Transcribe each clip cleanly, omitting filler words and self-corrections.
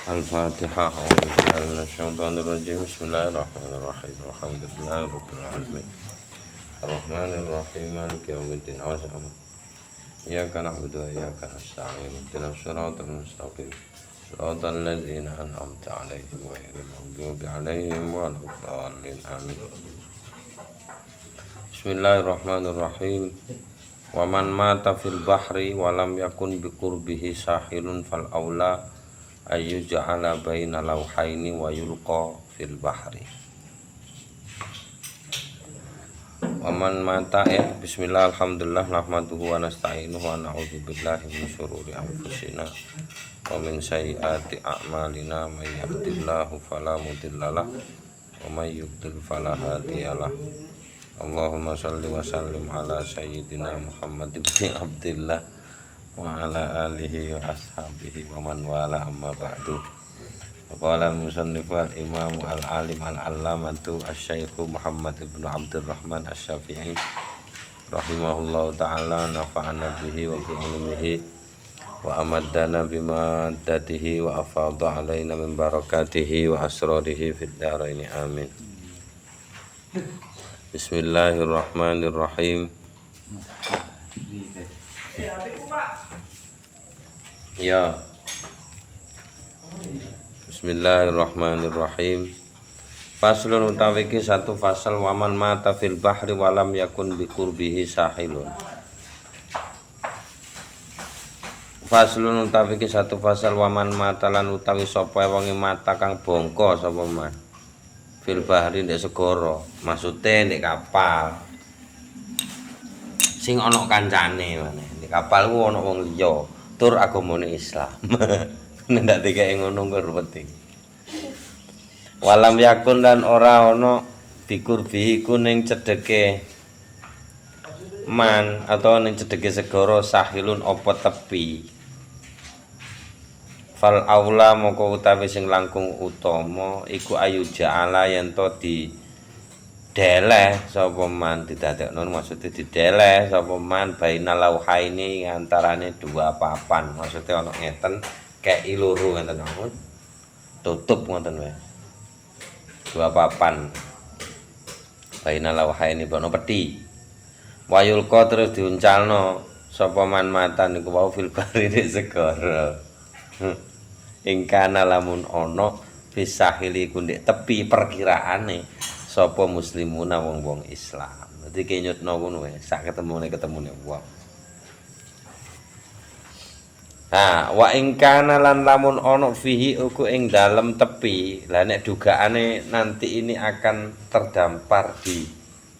Al-Fatihah. A'udzubillahi minasyaitonir rajim. Bismillahirrahmanirrahim. Alhamdulillahi rabbil alamin. Ar-Rahmanir Rahim. Maliki yaumiddin. Iyyaka na'budu wa iyyaka nasta'in. Ihdinas siratal mustaqim. Siratal ladzina an'amta 'alaihim ghairil maghdubi 'alaihim waladdallin. Amin. Bismillahirrahmanirrahim. Wa man mata fil bahri wa lam yakun biqurbihi sahilun fal aula ayu ja'ala baina lauhaini wa yulqa fil bahri. Waman mata bismillah alhamdulillah nahmaduhu wa nasta'inuhu wa na'udzu billahi min syururi anfusina wa min sayyiati a'malina may yahdihillahu fala mudhillalah wa may yudhlil fala hadiyalah. Allahumma shalli wa sallim ala sayyidina Muhammad ibn Abdillah wa ala alihi wa ashabihi wa man wala amma ba'du. Qala al-musannif al-imam al-alim al-allamatu asy-syaikh Muhammad ibn Abdurrahman asy-Syafi'i rahimahullahu ta'ala, nafa'ana bihi wa bi ilmihi wa amaddana bima datihi wa afadha alaina min barakatihi wa asrarihi fid dharain amin. Bismillahirrahmanirrahim. Ya. Bismillahirrahmanirrahim. Faslun utawi iki satu fasal waman mata fil bahri walam yakun biqurbihi sahilun. Faslun utawi iki satu fasal waman mata lan utawi sapa wonge mata kang bongko sapa man. Fil bahri ndek segara, maksude ndek kapal. Sing ana kancane maneh. Ndek kapal ku ana wong liya. Tur agamane Islam. Ndak dikek ngono kok penting. Walam yakun lan ora ana bikurbihi ku ning cedheke man atau ning cedheke segara sahilun apa tepi. Fal aula moko utawi sing langkung utama iku ayu ja'ala yen to di deleh sapa man didadekno maksude dideleh sapa man bainal lauhaini antarane dua papan, maksude ana ngeten kei loro ngeten mawon tutup ngoten wae dua papan bainal lauhaini bono peti wayulqa terus diuncalno sapa man matan niku wau fil bari segara ingkana lamun ana bisahili ku ndek tepi perkiraane sapa muslimuna wong-wong Islam. Dadi kenyutno ngono wae, sak ketemune wong. Nah, wa ing kana lan lamun ana fihi uku ing dalem tepi. Lah nek dugaane nanti ini akan terdampar di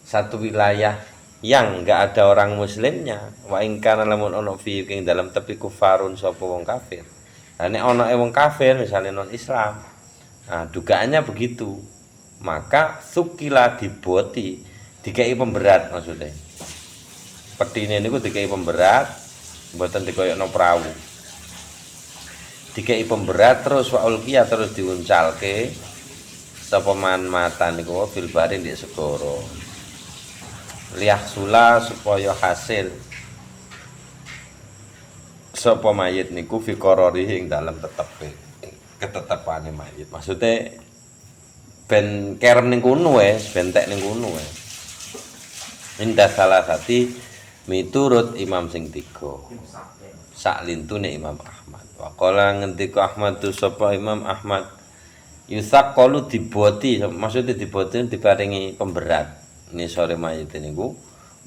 satu wilayah yang enggak ada orang muslimnya. Wa ing kana lamun ana fihi ing dalem tepi kufarun sapa wong kafir. Lah nek ana wong kafir misalnya non Islam. Nah, dugaannya begitu. Maka sukila diboti dikei pemberat maksudnya petine niku dikei pemberat mboten dikoyokno perahu dikei pemberat terus waulqiya terus diuncalke sapa man mata niku fil bari ndek segara liyahsula supaya hasil sapa mayit niku fi qararihi ing dalem ketetepane mayit maksudnya ben kerem ning kono wis, bentek ning kono wis. Indah salah sati miturut imam sing tiga. Sak lintune Imam Ahmad. Wa qala ngendika Ahmad tu sapa Imam Ahmad yusaqalu diboti, maksudnya diboti diparingi pemberat. Ini sore mayit niku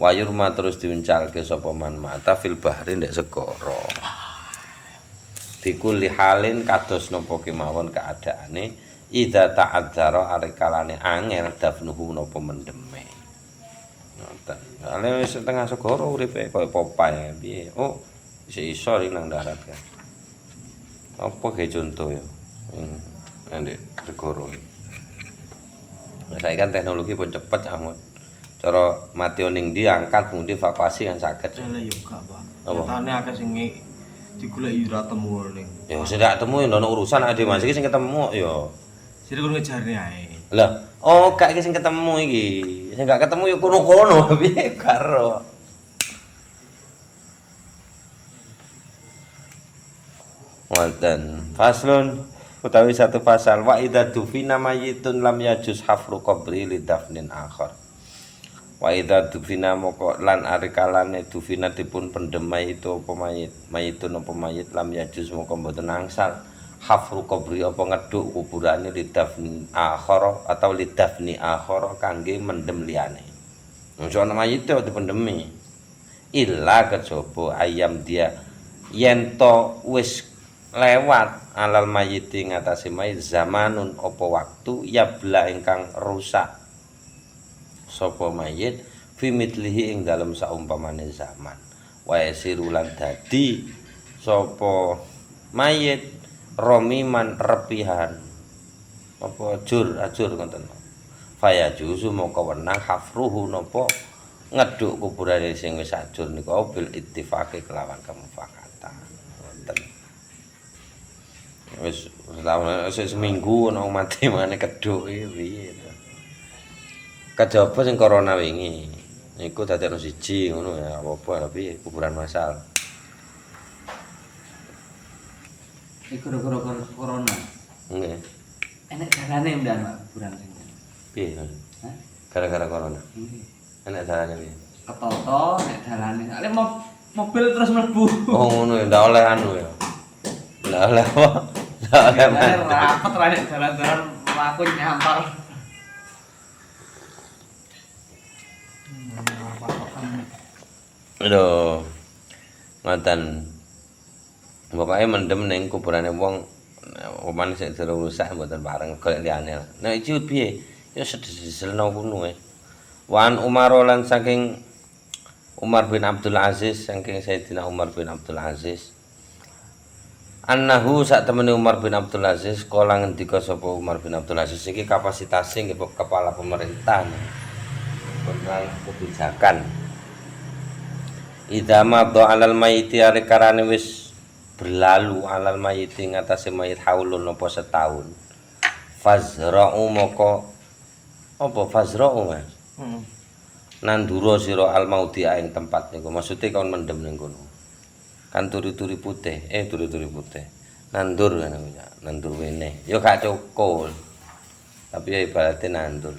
wayurma terus diuncalke sapa man mata fil bahri ndek segara. Dikul halin kados napa kemawon keadaane idza ta'adzara arikalane angel dafnuhu napa mendeme. Ngoten. Lah wis tengah segara uripe koyo Popeye piye. Oh, iso nang darat kan. Apa ge conto ya? Ndek segara. Nah, saiki kan teknologi pun cepet amun. Cara mati ning ndi angkat mundi evakuasi kan saged. Lah yo gak, Pak. Nyatane akeh sing digoleki ora temu ning. Ya sing gak temu ya ono urusan ade Mas iki sing ketemu ya. Jadi kono ngejarne ae. Lah, oh gak iki sing ketemu iki. Sing gak ketemu ya kono-kono piye karo. Wonten faslun utawi satu pasal wa idza dufina mayitun lam yajuz hafru qabri lidafnin akhar wa idza dufina moko lan arikalane dufina dipun pendem itu apa mayitun apa mayit lam yajuz moko mboten angsal hafru qabri apa ngeduk kuburane lidafnin akhar atau lidafni akhar kangge mendem liyane wong ana mayit kok dipendemi illa kejaba ayam dia yen to wis lewat alal mayiti ngatasi mayit zamanun apa waktu yabla ingkang rusak sapa mayit fi mitlihi ing dalem saumpamane zaman wa yasirulan dadi sapa mayit romiman repihan apa ajur ngoten faya juzu moko wenang hafruhu napa ngeduk kuburane sing wis ajur nika bil ittifaqi kelawan kemufakatan ngoten wis seminggu ana mati mane keduk iki piye to. Kejaba sing corona wingi niku dadekno siji ngono ya apa tapi kuburan massal. Iku gara-gara corona. Nggih. Enek dalane ndak kuburan sing. Piye? Hah? Gara-gara corona. Nggih. Enak dalane piye? Ketoto nek dalane. Ale mobil terus mlebu. Oh ngono ya ndak oleh anu ya. Ndak oleh apa? Ndak oleh mati. Rapet ra nek dalan-dalan aku nyampar. Aduh. Ngoten. Pokoke mendem ning kuburane wong omane sing durung rusak mboten bareng golek liyane. Nek iki piye? Ya sedelno kuno e. Wan Umar lan saking Umar bin Abdul Aziz saking Sayyidina Umar bin Abdul Aziz. Annahu sak temene Umar bin Abdul Aziz kala ngendika sapa Umar bin Abdul Aziz iki kapasitasé nggih kepala pemerintah. Tentang kebijakan. Idza madha 'alal mayyiti karane wis berlalu 'alal mayyiti ngatasé mayit haulun apa setahun. Fazra'u moko apa fazra'u Mas? Nandura sira al maudhi'a ing tempat niku. Maksude kon mendem ning kono. Kan turi-turi putih, turi-turi putih. Nandur kan nandur wene. Ya gak cukul. Tapi ya ibaratnya nandur.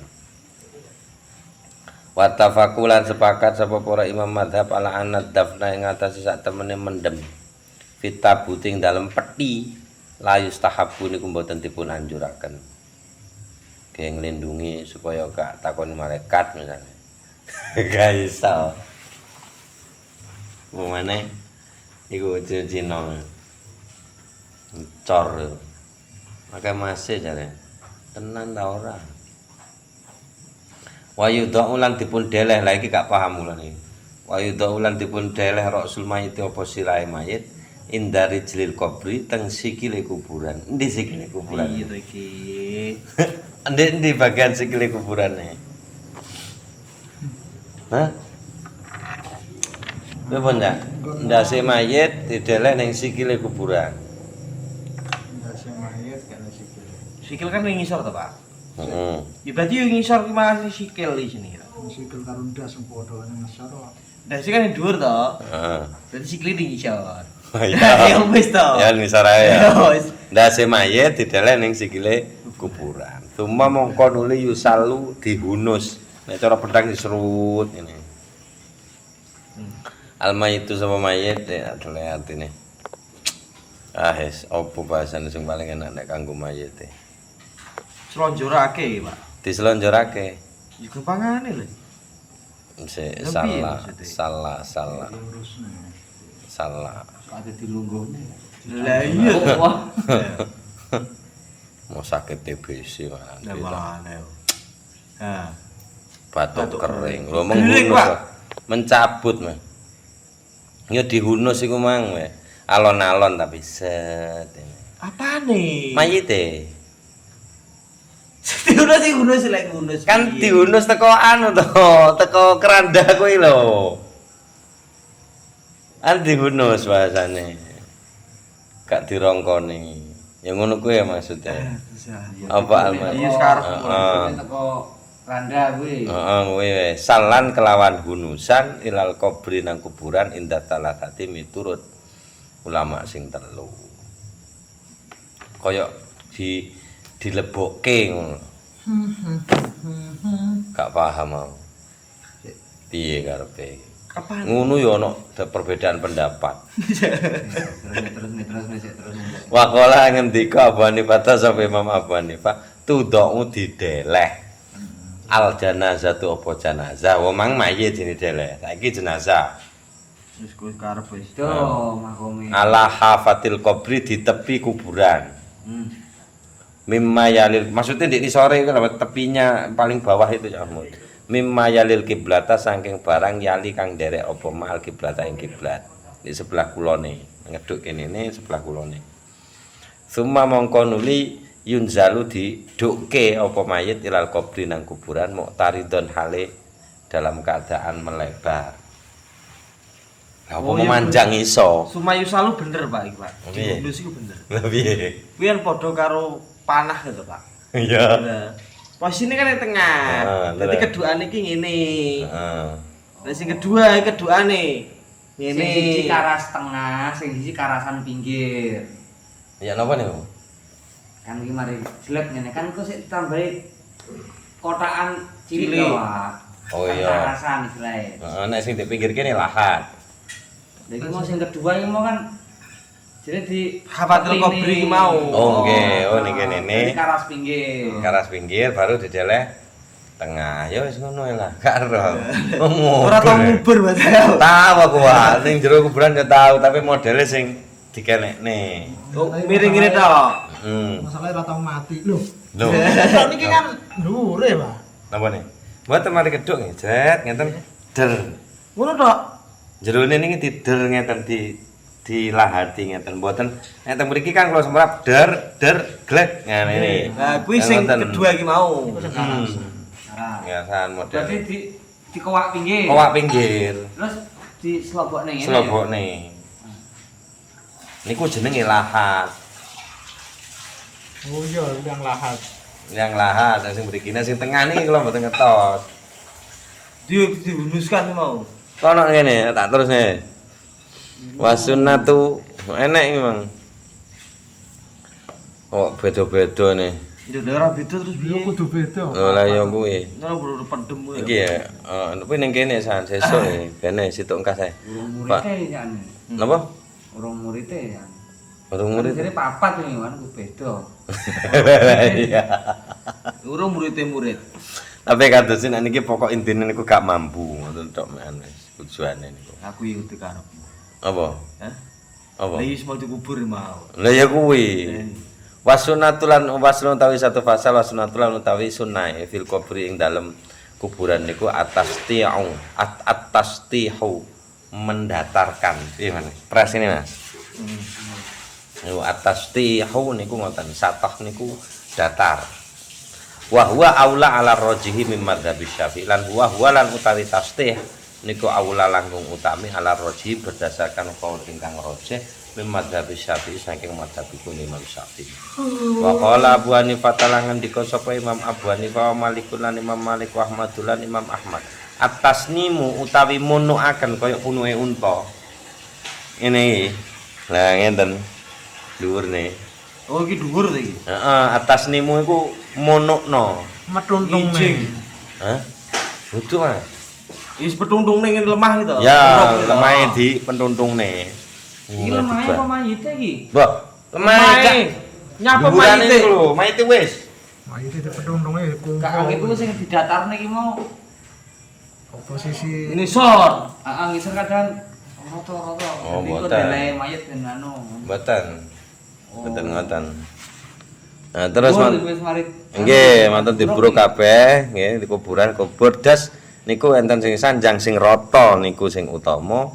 Wattafaqulan sepakat sapa para imam madhab ala anad dafna ing atase sak temene mendem fitabuting dalem peti la yustahabbu niku mboten dipun anjuraken kaya nglindungi supaya gak takon malaikat misalnya gak iso mene iku Cina cor maka masih jare tenan ta ora Wayudha ulan dipun deleh lha iki gak paham ulan iki. Wayudha ulan dipun deleh rasul mayit apa sirahe mayit indari jlil kubri teng sikile kuburan. Endi sikile kuburan? Iya to iki. Endi bagian sikile kuburane? Hah? Napa ndak? Ndase mayit dideleh ning sikile kuburan. Ndase mayit kan sikil. Sikil kan ning ngisor to, Pak? Heeh. Ya berarti yang ngisor ki masih sikil di sini. Sikil karo ndas sing padha ning ngisor. Nah, sih kan yang dhuwur to. Heeh. Berarti sikil di ngisor. Ya. Ya wis to. Ya ngisor ae ya. Ya wis. Ndase mayit dideleh ning sikile kuburan. Cuma mongko nuli yusalu dihunus. Nek cara pedang diserut ini. Almayitu sama mayit ya dole atine. Opo bahasane sing paling enak nek kanggo mayit e. Slonjorake, Pak. Diselonjorake. Iku pangane lho. Se Lebih salah, maksudnya? salah. Lurusne. Salah. Ada dilunggone. Lah iya. Wah. Mau sakit TBC malah. Lah mana yo. Nah, Batuk Batuk kering. kering. Lho Kering, menghunus. Pak. Mencabut, Mas. Ya dihunus iku mang, we. Alon-alon tapi set ini. apa nih? Mayite. Diunus sih unus lek unus. Kan diunus teko anu to, teko keranda kuwi lho. Kan dihunus bahasane. Gak dirongkoni. Ya ngono kuwi ya maksudnya. Apa alma? Iya sekarang. Heeh. Teko randa kuwi. Heeh kuwi wis. Salan kelawan hunusan ilal kubri nang kuburan indah talatati miturut ulama sing telu. Kaya dilebokke ngono. Gak paham aku. Piye karepe? Apaan? Ngono ya ana perbedaan pendapat. Terus nih. Waqala ngendika Abu Hanifah sapa Imam Abu Hanifah tudau dideleh. Al janazatu apa jenazah? Wong mang mayit dideleh. Saiki jenazah. Wis kowe karep wis. Tuh, makome. Ala hafatil qabri di tepi kuburan. Mimma yalil maksudnya di sore itu tepinya paling bawah itu ya Ahmad. Mimma yalil kiblata saking barang yali kang derek apa mal kiblata ing kiblat. Di sebelah kulone, ngeduk kene ne sebelah kulone. Summa mongko nuli yunzalu didukke apa mayit ilal qabri nang kuburan muqtaridon hale dalam keadaan melebar. Lah apa memanjang iso? Sumayu salu bener Pak iki Pak. Piye? Di iku bener. Lah piye? Kuwi kan padha karo panah gitu Pak. Iya. Nah, posisinya kan yang tengah. Jadi terus. keduaan iki ngene. Heeh. Nah sing kedua iki keduane Sing ngene. siji karas tengah, sing siji karasan pinggir. Ya napa niku? Kan iki mari jelek ngene kan kok sik ditambahi kotakan cilik Cilik. to, Pak. Oh Kan iya. Karasan istilahnya. Heeh, nek sing dipinggir kene lahat. Lha iki mau sing kedua iki mau kan jadi di Hafatul Qabri mau. Oh nggih, oh niki Jadi nene. karas pinggir. Karas pinggir baru dideleh tengah. Ya wis ngono ae lah. Gak ero. Ngomong. Ora tau ngubur Mas. Tahu aku wae ning jero kuburan ya tahu, tapi modele sing dikenekne. Oh, miring ngene tok. Masalahnya ora tau mati. Loh. Lho, Kok niki kan dhuwure, Pak. napa nih? Mboten mari keduk nggih, jet ngeten der. Ngono tok. Jerone niki dider ngeten dilahati ngeten mboten ngeten mriki kan kula semprap der glek ngene ini. Nah, kuwi sing kedua iki mau. Karas. Ya san model. Berarti di kowak pinggir. Kowak pinggir. Terus di slobokne ngene. Slobokne. Niku jenenge lahat. Oh iya, yang lahat. Yang lahat sing mrikine sing tengah niki kula mboten ngetos. Dihunuskan mau. Kono ngene tak terus nih. Wasunnatu enek iki, Mang. Oh, beda-beda nih. Ya ora beda terus Iya piye? kudu beda. Oh, lah ya kuwi. Nah, bro pendem kuwi. Iki ya, kuwi ning kene san sesuk iki, bene situk engkas ae. Urung Pak. murite kan. Napa? Urung murite kan. Urung murid. Jadi papat ini kan ku beda. Iya. Urung murid. Tapi kadosin niki pokok intine niku gak mampu ngoten tok men wis tujuane niku. Aku iki karep. Apa? Hah? Apa? Lah wis mau dikubur mau. Lah ya kuwi. Wasunatulan wasun utawi satu pasal wasunatulan utawi sunah fil kubri ing dalem kuburan niku atas tihu mendatarkan. Piye Mas? Pres ini Mas. Niku atas tihu niku ngoten satah niku datar. Wa huwa aula ala rajihi mim madzhabi Syafi'i lan huwa lan utawi tashtih niku aula langkung utami ala rajihi berdasarkan qaul ingkang rajih mim madzhabi Syafi'i saking madzhab Imam Syafi'i. Wa qala Abu Hanifah talangan dika sapa Imam Abu Hanifah wa Malikun lan Imam Malik wa Ahmadul lan Imam Ahmad. Atasnimu utawi munuaken kaya punuhe unta. Ini lah ngenten dhuwurne. Oh iki dhuwur to iki. Heeh, atasnimu iku monokno. Metuntung Ngijing. ning. Hah? Butuh Mas. Wis petuntung ning lemah gitu. Ya, lemahe di pentuntungne. Iki lemah apa mayite iki? Mbah, lemahe Nyapa mayite mayite? lho, mayite wis. Mayite di petuntunge Kak kumpul. iku sing didatarne iki mau Posisi Ini sor. ngisor kadang rata-rata. Oh, Iku mboten. deleh mayit ben anu. Mboten. Oh. Mboten ngoten. Nah, terus Wis mari. nggih, mantun diburu kabeh, nggih di kuburan kubur das niku enten sing sanjang sing rata niku sing utama.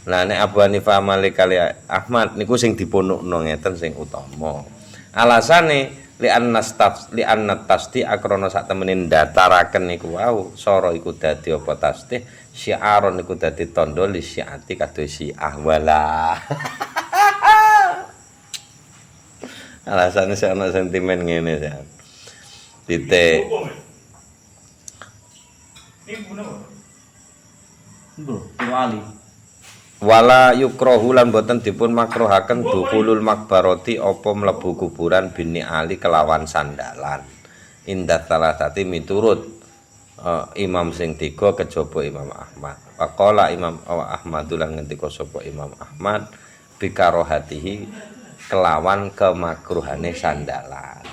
Lah nek Abu Hanifah Malik kali Ahmad niku sing dipunukno ngeten sing utama. Alasane li anna tasdi akrono sak temenin dataraken niku wau sara iku dadi apa tasdih syiaron niku dadi tandha li syiati kados syiah wala. Alasane sik ana sentimen ngene ya. Titik. Bro, Ali. Wala yukrahu lan boten dipun makruhaken dukhulul makbarati apa mlebu kuburan bini ali kelawan sandalan. Indah salasati miturut imam sing tiga kejaba Imam Ahmad. Faqala Imam Ahmad lan ngendika sapa Imam Ahmad bikarohatihi kelawan kemakruhane sandalan.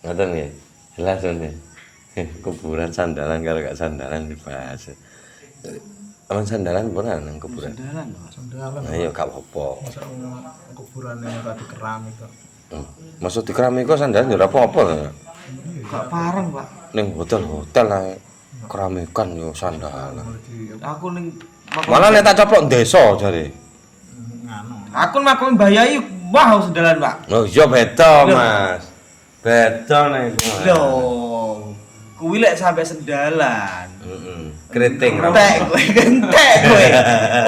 Ngoten nggih. Jelas nggih. Kuburan sandalan karo gak sandalan dibahas. Aman sandalan pernah nang kuburan. Sandalan. Sandalan. Nah, ya gak apa-apa. Masa kuburan yang tadi keramik kok. Maksud di keramik kok sandalan ya ora apa-apa to. Gak pareng, Pak. Ning hotel-hotel ae keramikan yo sandalan. Aku ning Malah nek tak coplok desa jare. Nganu. aku makome mbayai wah sandalan, Pak. Oh iya beda, Mas. Beda nek iku. Mas. Lho. Kuwi lek sampe sendalan. Heeh. Kriting. Kentek kowe.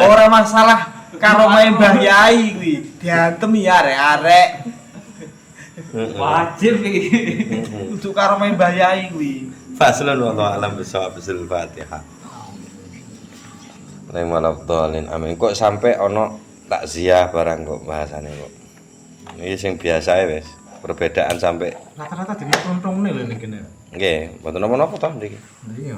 Ora masalah karo mae Mbah Yai kuwi. Diantem ya arek-arek. Wajib iki. Kudu karo mae Mbah Yai kuwi. Faslun wa alam bisawab bisul Fatihah. Nek malap dolin amin kok sampai ana takziah barang kok bahasane kok. Iki sing biasa wis. Perbedaan sampai Rata-rata jadi peruntung nih lho ini kene. nggih, mboten napa-napa to niki. Iya.